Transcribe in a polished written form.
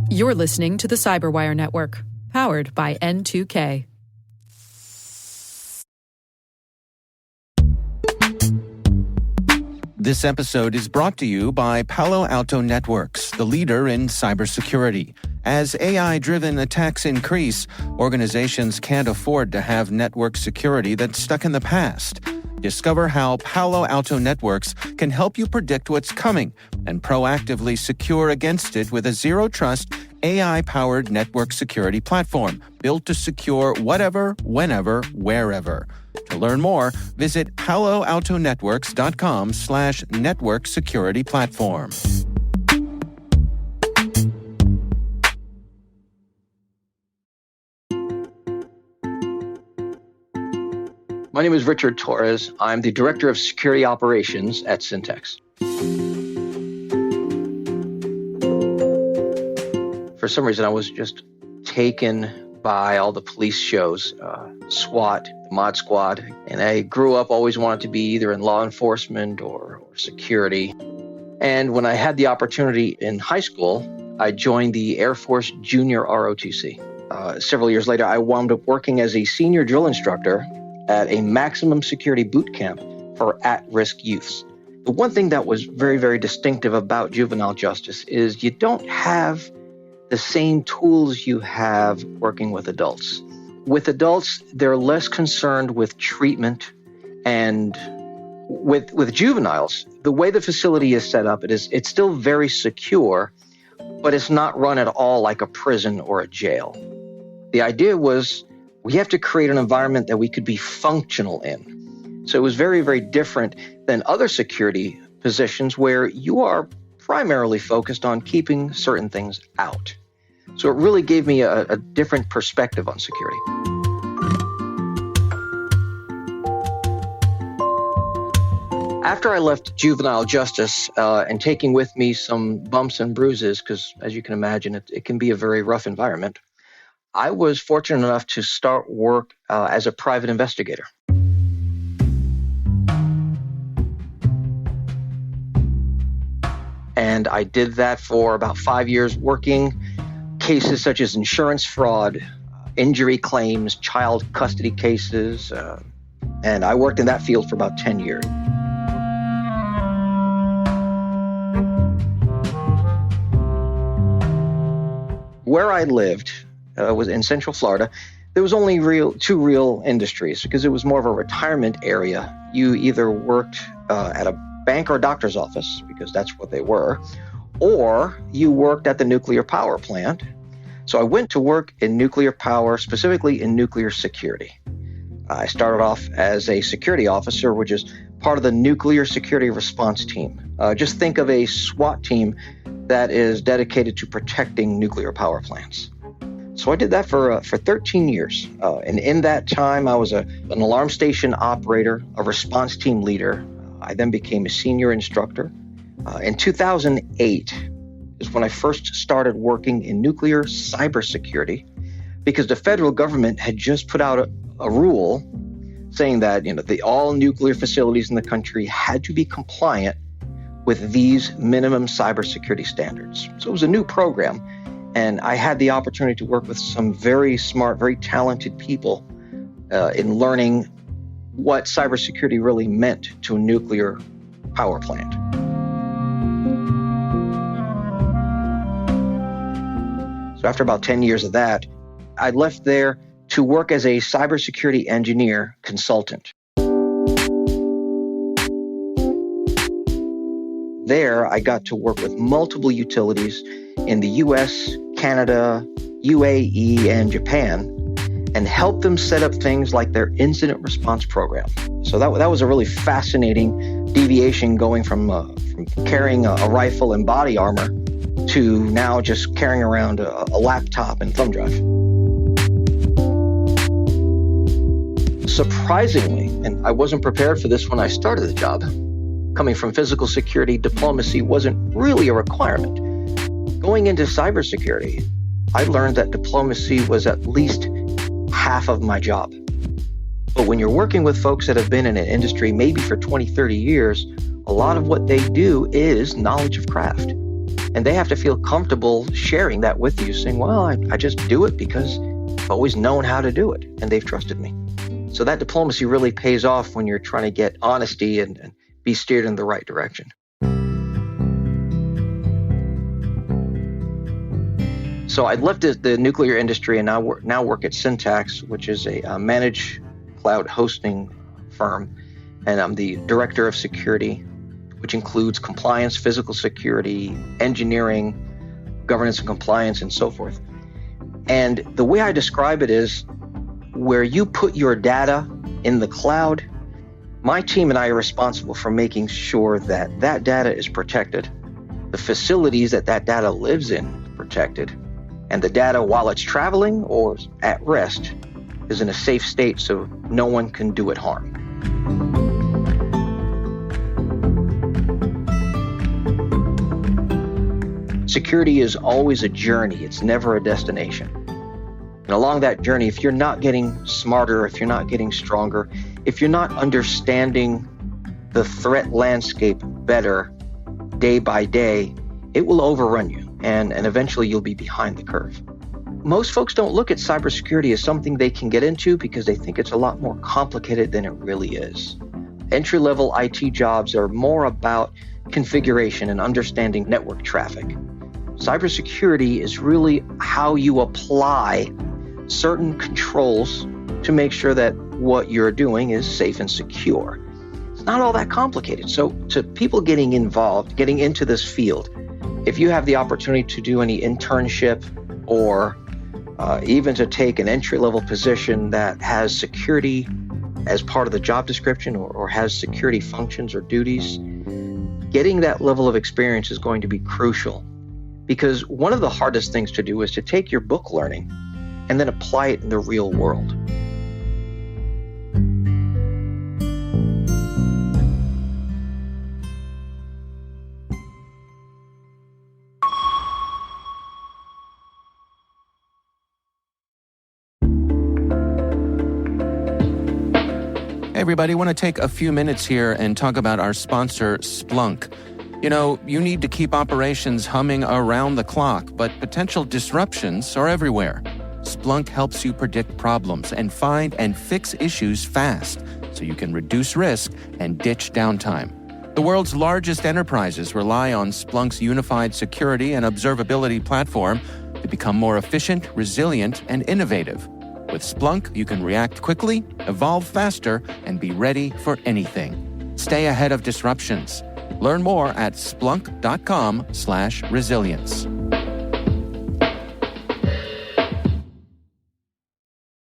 You're listening to the Cyberwire Network, powered by N2K. This episode is brought to you by Palo Alto Networks, the leader in cybersecurity. As AI-driven attacks increase, organizations can't afford to have network security that's stuck in the past. Discover how Palo Alto Networks can help you predict what's coming and proactively secure against it with a zero-trust, AI-powered network security platform built to secure whatever, whenever, wherever. To learn more, visit paloaltonetworks.com/network security platform. My name is Richard Torres. I'm the Director of Security Operations at Syntax. For some reason, I was just taken by all the police shows, SWAT, Mod Squad, and I grew up always wanted to be either in law enforcement or security. And when I had the opportunity in high school, I joined the Air Force Junior ROTC. Several years later, I wound up working as a senior drill instructor at a maximum security boot camp for at-risk youths. The one thing that was very, very distinctive about juvenile justice is you don't have the same tools you have working with adults. With adults, they're less concerned with treatment, and with juveniles, the way the facility is set up, it's still very secure, but it's not run at all like a prison or a jail. The idea was we have to create an environment that we could be functional in. So it was very, very different than other security positions where you are primarily focused on keeping certain things out. So it really gave me a different perspective on security. After I left juvenile justice and taking with me some bumps and bruises, because as you can imagine, it can be a very rough environment, I was fortunate enough to start work as a private investigator. And I did that for about 5 years, working cases such as insurance fraud, injury claims, child custody cases, and I worked in that field for about 10 years. Where I lived was in Central Florida. There was only two real industries because it was more of a retirement area. You either worked at a bank or doctor's office, because that's what they were, or you worked at the nuclear power plant. So I went to work in nuclear power, specifically in nuclear security. I started off as a security officer, which is part of the nuclear security response team. Just think of a SWAT team that is dedicated to protecting nuclear power plants. So I did that for 13 years. And in that time, I was an alarm station operator, a response team leader. I then became a senior instructor. In 2008 is when I first started working in nuclear cybersecurity, because the federal government had just put out a rule saying that all nuclear facilities in the country had to be compliant with these minimum cybersecurity standards. So it was a new program, and I had the opportunity to work with some very smart, very talented people in learning what cybersecurity really meant to a nuclear power plant. So after about 10 years of that, I left there to work as a cybersecurity engineer consultant. There, I got to work with multiple utilities in the US, Canada, UAE, and Japan, and help them set up things like their incident response program. So that was a really fascinating deviation, going from carrying a rifle and body armor to now just carrying around a laptop and thumb drive. Surprisingly, and I wasn't prepared for this when I started the job, coming from physical security, diplomacy wasn't really a requirement. Going into cybersecurity, I learned that diplomacy was at least half of my job. But when you're working with folks that have been in an industry maybe for 20, 30 years, a lot of what they do is knowledge of craft. And they have to feel comfortable sharing that with you, saying, well, I just do it because I've always known how to do it, and they've trusted me. So that diplomacy really pays off when you're trying to get honesty and be steered in the right direction. So I left the nuclear industry and now work at Syntax, which is a managed cloud hosting firm. And I'm the director of security, which includes compliance, physical security, engineering, governance and compliance, and so forth. And the way I describe it is where you put your data in the cloud, my team and I are responsible for making sure that that data is protected, the facilities that data lives in protected, and the data while it's traveling or at rest is in a safe state so no one can do it harm. Security is always a journey. It's never a destination. And along that journey, if you're not getting smarter, if you're not getting stronger, if you're not understanding the threat landscape better day by day, it will overrun you, and eventually you'll be behind the curve. Most folks don't look at cybersecurity as something they can get into because they think it's a lot more complicated than it really is. Entry-level IT jobs are more about configuration and understanding network traffic. Cybersecurity is really how you apply certain controls to make sure that what you're doing is safe and secure. It's not all that complicated. So to people getting involved, getting into this field, if you have the opportunity to do any internship or even to take an entry-level position that has security as part of the job description or has security functions or duties, getting that level of experience is going to be crucial. Because one of the hardest things to do is to take your book learning and then apply it in the real world. Hey everybody, I want to take a few minutes here and talk about our sponsor, Splunk. You know, you need to keep operations humming around the clock, but potential disruptions are everywhere. Splunk helps you predict problems and find and fix issues fast so you can reduce risk and ditch downtime. The world's largest enterprises rely on Splunk's unified security and observability platform to become more efficient, resilient, and innovative. With Splunk, you can react quickly, evolve faster, and be ready for anything. Stay ahead of disruptions. Learn more at splunk.com/resilience.